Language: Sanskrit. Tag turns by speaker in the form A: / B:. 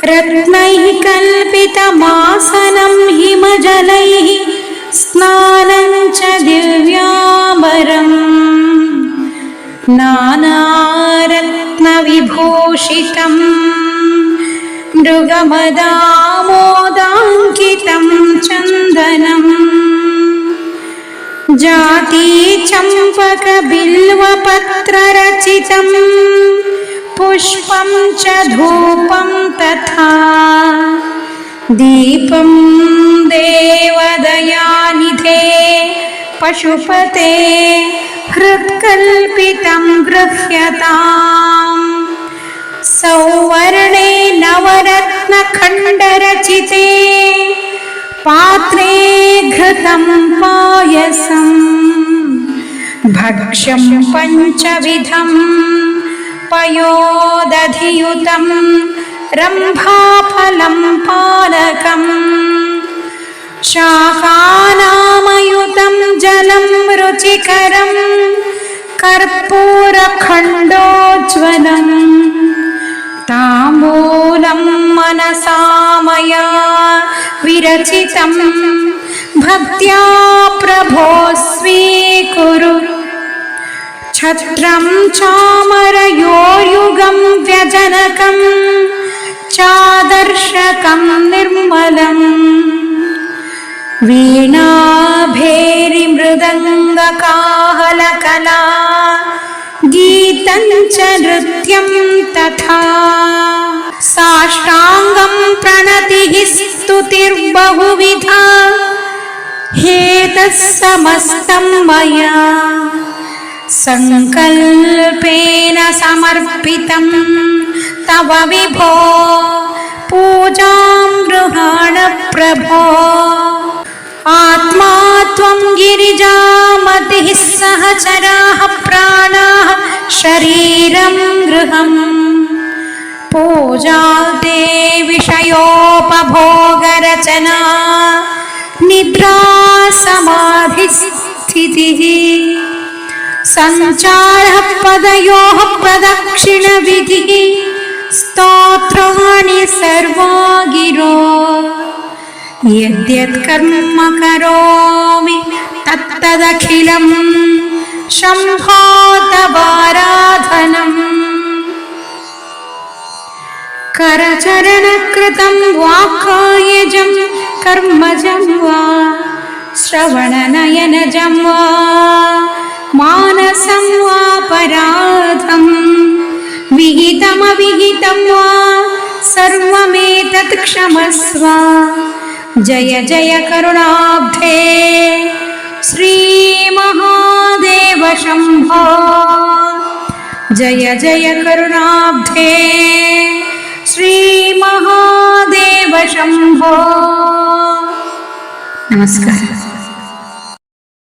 A: रत्नैः कल्पितमासनं हिमजलैः स्नानं च दिव्याम्बरम् नानारत्नविभूषितं मृगमदामोदाङ्कितं चन्दनम् जातीचम्पकबिल्वपत्ररचितं पुष्पं च धूपं तथा दीपं देवदयानिधे पशुपते हृत्कल्पितं गृह्यताम् सौवर्णे नवरत्नखण्डरचिते पात्रे घृतं पायसम् भक्ष्यं पञ्चविधं पयोदधियुतं रम्भाफलं पानकम् शाकानामयुतं जलं रुचिकरं कर्पूरखण्डोज्ज्वलम् ताम्बूलं मनसा मया विरचितं भक्त्या प्रभो स्वीकुरु छत्रं चामरयोर्युगं व्यजनकं चादर्शकं निर्मलम् वीणाभेरिमृदङ्गकाहलकला गीतं च नृत्यं तथा साष्टाङ्गं प्रणतिः स्तुतिर्बहुविधा हेतः समस्तं मया संकल्पेन समर्पितं तव विभो पूजां गृहाण प्रभो आत्मा त्वं गिरिजामतिः सहचराः प्राणाः शरीरं गृहम् पूजाते विषयोपभोगरचना निद्रा समाधिस्थितिः सञ्चारः पदयोः प्रदक्षिणविधिः स्तोत्राणि सर्वा गिरो यद्यत् कर्म करोमि तत्तदखिलं शम्भो तवाराधनम् करचरणकृतं वा कायजं कर्मजं वा श्रवणनयनजं वा मानसं वा पराधं विहितमविहितं वा सर्वमेतत् क्षमस्व जय जय करुणाब्धे श्रीमहादेव शम्भो जय जय करुणाब्धे श्रीमहादेव शम्भो। नमस्कार।